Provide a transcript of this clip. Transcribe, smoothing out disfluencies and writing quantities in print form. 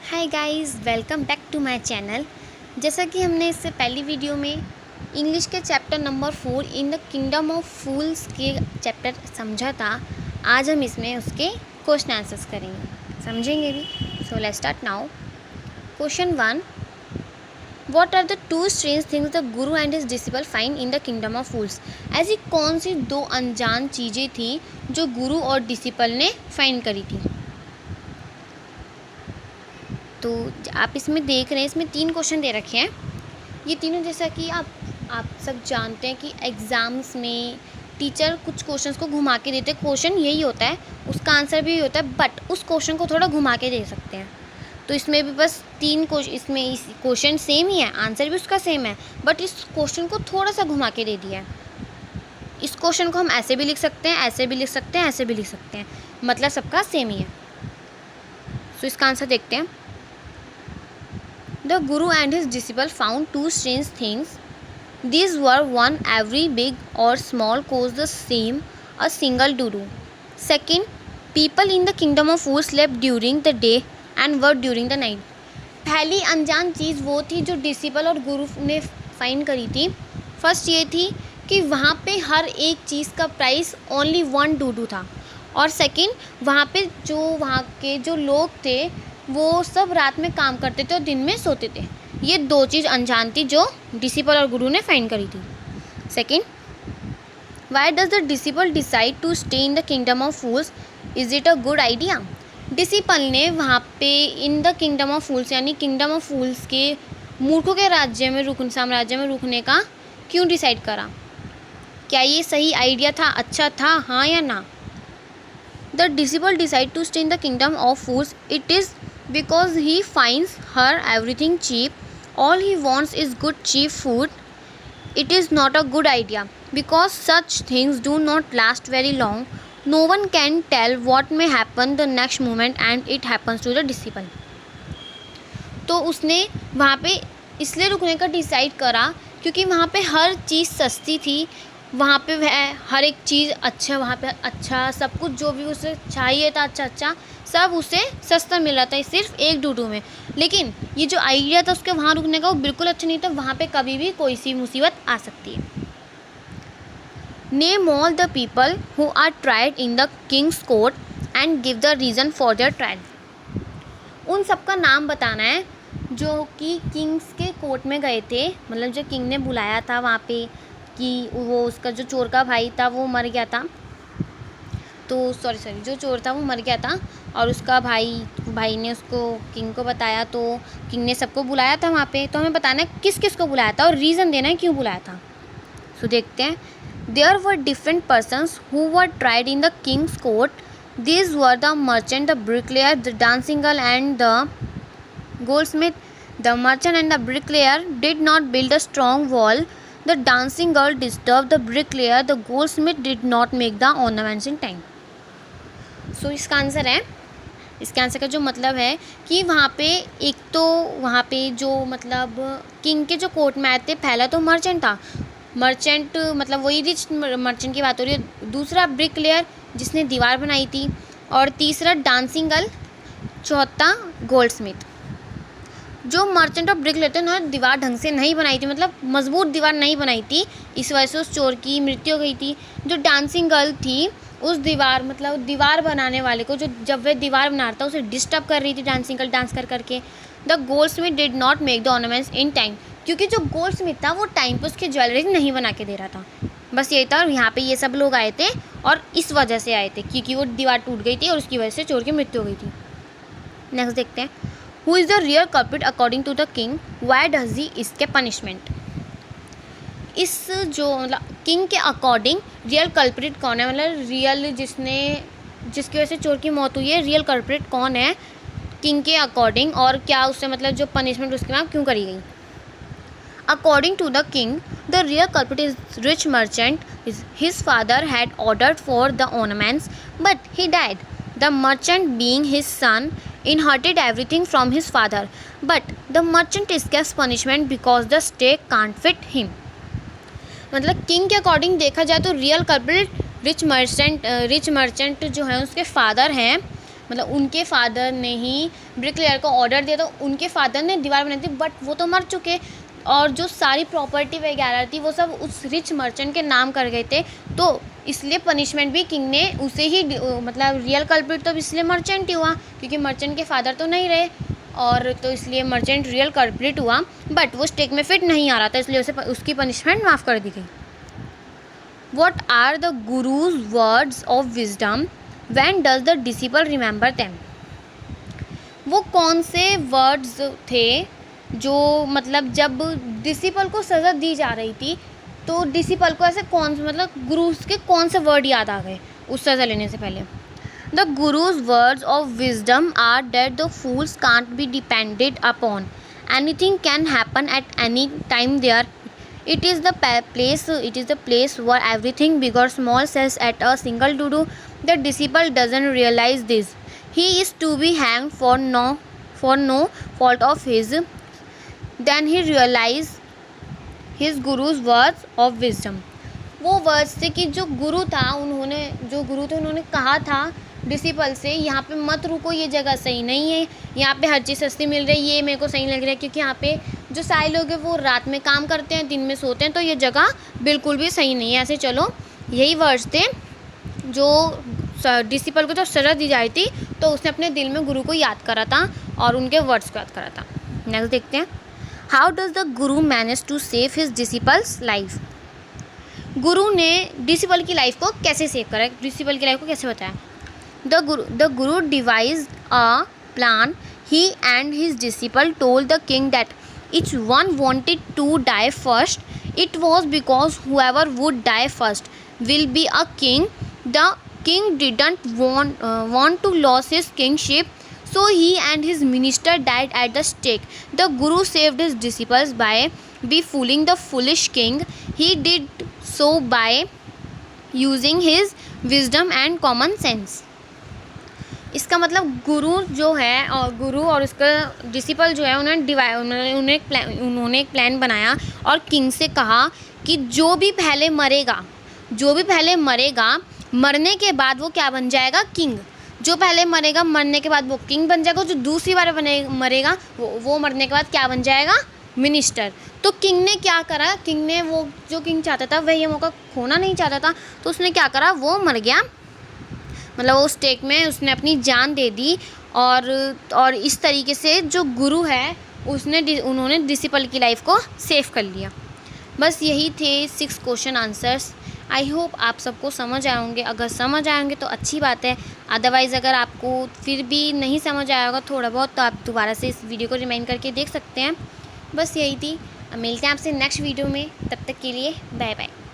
Hi guys, welcome back to my channel. जैसा कि हमने इससे पहली वीडियो में इंग्लिश के chapter number 4 in the kingdom of fools के चैप्टर समझा था, आज हम इसमें उसके क्वेश्चन आंसर्स करेंगे, समझेंगे भी। So let's start now. Question 1, what are the two strange things the guru and his disciple find in the kingdom of fools. ऐसी कौन सी दो अनजान चीज़ें थी जो गुरु और डिसिपल ने फाइंड करी थी। तो आप इसमें देख रहे हैं, इसमें 3 क्वेश्चन दे रखे हैं। ये तीनों जैसा कि आप सब जानते हैं कि एग्ज़ाम्स में टीचर कुछ क्वेश्चंस को घुमा के देते हैं। क्वेश्चन यही होता है, उसका आंसर भी यही होता है, बट उस क्वेश्चन को थोड़ा घुमा के दे सकते हैं। तो इसमें भी बस 3 क्वेश्चन, इसमें इस क्वेश्चन सेम ही है, आंसर भी उसका सेम है, बट इस क्वेश्चन को थोड़ा सा घुमा के दे दिया है। इस क्वेश्चन को हम ऐसे भी लिख सकते हैं, ऐसे भी लिख सकते हैं, ऐसे भी लिख सकते हैं, मतलब सबका सेम ही है। तो इसका आंसर देखते हैं। The Guru and his disciple found two strange things. These were one, every big or small caused the same, a single doo-doo. Second, people in the kingdom of fools slept during the day and worked during the night. पहली अनजान चीज़ वो थी जो disciple और गुरु ने find करी थी। First ये थी कि वहाँ पे हर एक चीज़ का प्राइस ओनली 1 डू था, और सेकंड वहाँ पे जो वहाँ के जो लोग थे वो सब रात में काम करते थे और दिन में सोते थे। ये 2 चीज़ अनजान थी जो डिसिपल और गुरु ने फाइंड करी थी। Second, why does the disciple decide to stay in the kingdom of fools, is it a good idea. Disciple ने वहाँ पे in the kingdom of fools यानी किंगडम ऑफ फूल्स के मूर्खों के साम्राज्य में रुकने का क्यों डिसाइड करा। क्या ये सही आइडिया था, अच्छा था, हाँ या ना। The disciple decide to stay in the kingdom of fools, it is because he finds her everything cheap. All he wants is good cheap food. It is not a good idea because such things do not last very long. No one can tell what may happen the next moment and it happens to the disciple. तो उसने वहाँ पे इसलिए रुकने का decide करा क्योंकि वहाँ पे हर चीज़ सस्ती थी, वहाँ पे वह हर एक चीज़ अच्छा, वहाँ पे अच्छा सब कुछ जो भी उसे चाहिए था अच्छा सब उसे सस्ता मिल रहा था, सिर्फ 1 डूडू में। लेकिन ये जो आइडिया था उसके वहाँ रुकने का वो बिल्कुल अच्छा नहीं था, वहाँ पे कभी भी कोई सी मुसीबत आ सकती है। Name all the people who are tried in the king's court and give the reason for their trial. उन सबका नाम बताना है जो कि किंग्स के कोर्ट में गए थे, मतलब जो किंग ने बुलाया था वहाँ पे कि वो उसका जो चोर का भाई था वो मर गया था, तो सॉरी जो चोर था वो मर गया था और उसका भाई ने उसको किंग को बताया, तो किंग ने सबको बुलाया था वहाँ पे। तो हमें बताना है किस किस को बुलाया था और रीज़न देना है क्यों बुलाया था। सो देखते हैं। There were different persons who were tried in the king's court. These were the merchant, the bricklayer, the dancing girl and the goldsmith. The merchant and the bricklayer did not build a strong wall. The dancing girl disturbed the bricklayer. The goldsmith did not make the ornaments in time. So इसका answer है, इसके answer का जो मतलब है कि वहाँ पे एक तो वहाँ पे जो मतलब किंग के जो कोर्ट में आए थे, पहला तो मर्चेंट था, मर्चेंट मतलब वही रिच मर्चेंट की बात हो रही है। दूसरा ब्रिकलेयर जिसने दीवार बनाई थी, और तीसरा डांसिंग गर्ल, चौथा गोल्डस्मिथ। जो मर्चेंट और ब्रिकलेयर थे उन्होंने दीवार ढंग से नहीं बनाई थी, मतलब मजबूत दीवार नहीं बनाई थी, इस वजह से उस चोर की मृत्यु हो गई थी। जो डांसिंग गर्ल थी उस दीवार बनाने वाले को, जो जब वह दीवार बना रहा था उसे डिस्टर्ब कर रही थी डांसिंग गर्ल डांस कर करके। The Goldsmith did not make the ornaments in time, क्योंकि जो गोल्डस्मिथ था वो टाइम पर उसकी ज्वेलरी नहीं बना के दे रहा था, बस यही था। और यहाँ पे ये सब लोग आए थे और इस वजह से आए थे क्योंकि वो दीवार टूट गई थी और उसकी वजह से चोर की मृत्यु हो गई थी। नेक्स्ट देखते हैं। Who is the real culprit according to the king? Why does he escape punishment? इस जो मतलब किंग के अकॉर्डिंग रियल कल्प्रिट कौन है, मतलब रियल जिसकी वजह से चोर की मौत हुई है, रियल कल्प्रिट कौन है किंग के अकॉर्डिंग, और क्या उससे मतलब जो पनिशमेंट उसके वहाँ क्यों करी गई। According to the king the real culprit is rich merchant. His father had ordered for the ornaments but he died. The merchant, being his son, inherited everything from his father, but the merchant escapes punishment because the stake can't fit him. मतलब king के according देखा जाए तो real culprit rich merchant जो है उसके father हैं, मतलब उनके फादर ने ही ब्रिकलेयर को ऑर्डर दिया, तो उनके फादर ने दीवार बनाई थी, बट वो तो मर चुके और जो सारी प्रॉपर्टी वगैरह थी वो सब उस रिच मर्चेंट के नाम कर गए थे, तो इसलिए पनिशमेंट भी किंग ने उसे ही मतलब रियल कल्प्रिट तो इसलिए मर्चेंट ही हुआ, क्योंकि मर्चेंट के फादर तो नहीं रहे, और तो इसलिए मर्चेंट रियल कल्प्रिट हुआ, बट वो स्टेक में फिट नहीं आ रहा था, इसलिए उसे उसकी पनिशमेंट माफ़ कर दी गई। What are the guru's words of wisdom? When does the disciple remember them? वो कौन से वर्ड्स थे जो मतलब जब डिसिपल को सज़ा दी जा रही थी तो डिसिपल को ऐसे कौन से मतलब गुरुज के कौन से वर्ड याद आ गए उस सज़ा लेने से पहले? The guru's words of wisdom are that the fools can't be depended upon. Anything can happen at any time there. It is the place where everything big or small says at a single to do. The disciple doesn't realize this. He is to be hanged for no fault of his. Then he realized his guru's words of wisdom. वो words थे कि जो गुरु थे उन्होंने कहा था disciple से, यहाँ पे मत रुको, ये जगह सही नहीं है, यहाँ पे हर चीज़ सस्ती मिल रही है, ये मेरे को सही लग रहा है, क्योंकि यहाँ पे जो सारे लोग हैं वो रात में काम करते हैं, दिन में सोते हैं, तो ये जगह बिल्कुल भी सही नहीं है, ऐसे चलो। यही वर्ड्स थे जो डिसिपल को जब सज़ा दी जाती थी तो उसने अपने दिल में गुरु को याद करा था और उनके वर्ड्स को याद करा था। नेक्स्ट देखते हैं, how does the guru manage to save his disciple's life? Guru ने डिसिपल की लाइफ को कैसे सेव करा, डिसिपल की लाइफ को कैसे बताया? The guru devised a plan. He and his disciple told the king that each one wanted to die first. It was because whoever would die first will be a king. The king didn't want to lose his kingship, so he and his minister died at the stake. The guru saved his disciples by fooling the foolish king. He did so by using his wisdom and common sense. इसका मतलब गुरु और उसका disciple जो है उन्होंने एक plan बनाया और किंग से कहा कि जो भी पहले मरेगा मरने के बाद वो क्या बन जाएगा, किंग। जो पहले मरेगा मरने के बाद वो किंग बन जाएगा, जो दूसरी बार मरेगा वो मरने के बाद क्या बन जाएगा, मिनिस्टर। तो किंग ने क्या करा, किंग ने वो जो किंग चाहता था वह ये मौका खोना नहीं चाहता था, तो उसने क्या करा, वो मर गया, मतलब उस स्टेक में उसने अपनी जान दे दी। और इस तरीके से जो गुरु है उन्होंने डिसिपल की लाइफ को सेव कर लिया। बस यही थे 6 क्वेश्चन आंसर्स। आई होप आप सबको समझ आए होंगे। अगर समझ आए होंगे तो अच्छी बात है, अदरवाइज़ अगर आपको फिर भी नहीं समझ आया होगा थोड़ा बहुत तो आप दोबारा से इस वीडियो को रिमाइंड करके देख सकते हैं। बस यही थी, मिलते हैं आपसे नेक्स्ट वीडियो में, तब तक के लिए बाय बाय।